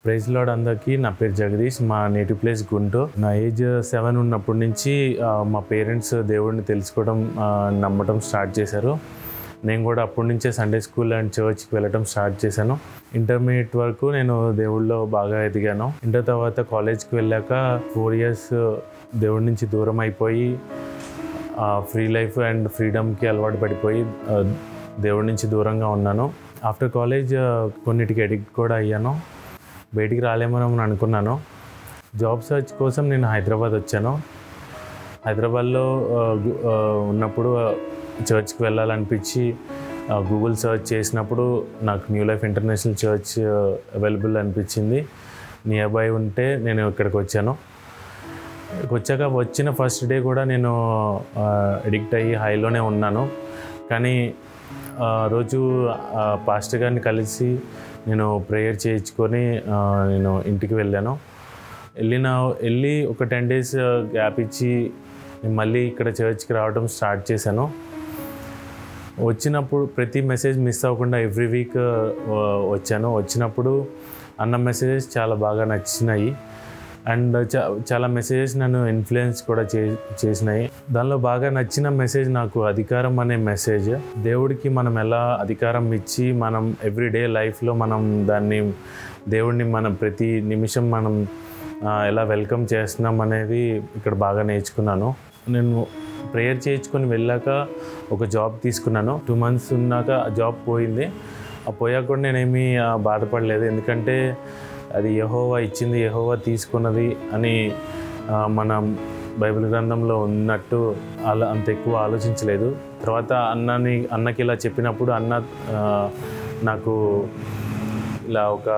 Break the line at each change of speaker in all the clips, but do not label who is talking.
Praise lord అందరికీ. నా పేరు జగదీష్. మా నేటివ్ ప్లేస్ గుంటూరు. నా ఏజ్ 7 ఉన్నప్పటి నుంచి మా పేరెంట్స్ దేవుడిని తెలుసుకోవడం నమ్మటం స్టార్ట్ చేశారు. నేను కూడా అప్పటి నుంచే సండే స్కూల్ అండ్ చర్చ్కి వెళ్ళటం స్టార్ట్ చేశాను. ఇంటర్మీడియట్ వరకు నేను దేవుళ్ళలో బాగా ఎదిగాను. ఇంటర్ తర్వాత కాలేజ్కి వెళ్ళాక 4 years దేవుడి నుంచి దూరం అయిపోయి ఫ్రీ లైఫ్ అండ్ ఫ్రీడమ్కి అలవాటు పడిపోయి దేవుడి నుంచి దూరంగా ఉన్నాను. ఆఫ్టర్ కాలేజ్ కొన్నిటికి ఎడిక్ట్ కూడా అయ్యాను. బయటికి రాలేమని అనుకున్నాను. జాబ్ సర్చ్ కోసం నేను హైదరాబాద్ వచ్చాను. హైదరాబాద్లో ఉన్నప్పుడు చర్చ్కి వెళ్ళాలనిపించి గూగుల్ సర్చ్ చేసినప్పుడు నాకు new life international church available అనిపించింది. నియర్ బై ఉంటే నేను ఇక్కడికి వచ్చాను. వచ్చాక వచ్చిన ఫస్ట్ డే కూడా నేను ఎడిక్ట్ అయ్యి హైలోనే ఉన్నాను. కానీ రోజు పాస్టర్ గారిని కలిసి నేను ప్రేయర్ చేయించుకొని నేను ఇంటికి వెళ్ళాను. వెళ్ళి ఒక 10 days గ్యాప్ ఇచ్చి మళ్ళీ ఇక్కడ చర్చ్కి రావడం స్టార్ట్ చేశాను. వచ్చినప్పుడు ప్రతి మెసేజ్ మిస్ అవ్వకుండా ఎవ్రీ వీక్ వచ్చాను. వచ్చినప్పుడు అన్న మెసేజెస్ చాలా బాగా నచ్చినాయి అండ్ చాలా మెసేజెస్ నన్ను ఇన్ఫ్లుయెన్స్ కూడా చేసినాయి. దానిలో బాగా నచ్చిన మెసేజ్ నాకు అధికారం అనే మెసేజ్. దేవుడికి మనం ఎలా అధికారం ఇచ్చి మనం ఎవ్రీడే లైఫ్లో మనం దేవుడిని మనం ప్రతి నిమిషం మనం ఎలా వెల్కమ్ చేస్తున్నాం అనేది ఇక్కడ బాగా నేర్చుకున్నాను. నేను ప్రేయర్ చేయించుకొని వెళ్ళాక ఒక జాబ్ తీసుకున్నాను. 2 months ఉన్నాక ఆ జాబ్ పోయింది. ఆ పోయాక కూడా నేనేమీ బాధపడలేదు. ఎందుకంటే అది యెహోవా ఇచ్చింది, యెహోవా తీసుకున్నది అని మనం బైబిల్ గ్రంథంలో ఉన్నట్టు అంత ఎక్కువ ఆలోచించలేదు. తర్వాత అన్నకి ఇలా చెప్పినప్పుడు అన్న నాకు ఇలా ఒక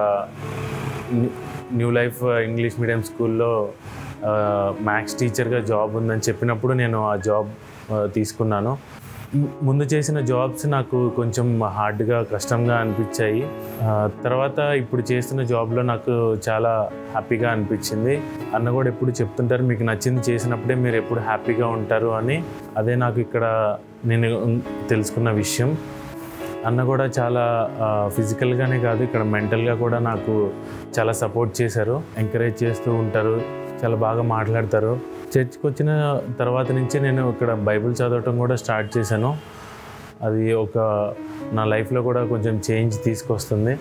న్యూ లైఫ్ ఇంగ్లీష్ మీడియం స్కూల్లో మ్యాథ్స్ టీచర్గా జాబ్ ఉందని చెప్పినప్పుడు నేను ఆ జాబ్ తీసుకున్నాను. ముందు చేసిన జాబ్స్ నాకు కొంచెం హార్డ్గా కష్టంగా అనిపించాయి. తర్వాత ఇప్పుడు చేస్తున్న జాబ్లో నాకు చాలా హ్యాపీగా అనిపించింది. అన్న కూడా ఎప్పుడు చెప్తుంటారు, మీకు నచ్చింది చేసినప్పుడే మీరు ఎప్పుడు హ్యాపీగా ఉంటారు అని. అదే నాకు ఇక్కడ నేను తెలుసుకున్న విషయం. అన్న కూడా చాలా ఫిజికల్గానే కాదు, ఇక్కడ మెంటల్గా కూడా నాకు చాలా సపోర్ట్ చేశారు, ఎంకరేజ్ చేస్తూ ఉంటారు, చాలా బాగా మాట్లాడతారు. చర్చ్కి వచ్చిన తర్వాత నుంచి నేను ఇక్కడ బైబిల్ చదవటం కూడా స్టార్ట్ చేశాను. అది నా లైఫ్లో కూడా కొంచెం చేంజ్ తీసుకొస్తుంది.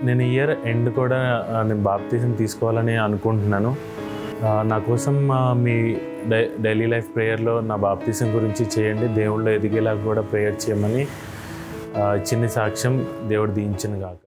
నేను ఇయర్ ఎండ్ కూడా నేను బాప్తిజం తీసుకోవాలని అనుకుంటున్నాను. నా కోసం మీ డైలీ లైఫ్ ప్రేయర్లో నా బాప్తిజం గురించి చేయండి, దేవుళ్ళో ఎదిగేలా కూడా ప్రేయర్ చేయమని చిన్న సాక్ష్యం దేవుడు దీవించును గాక.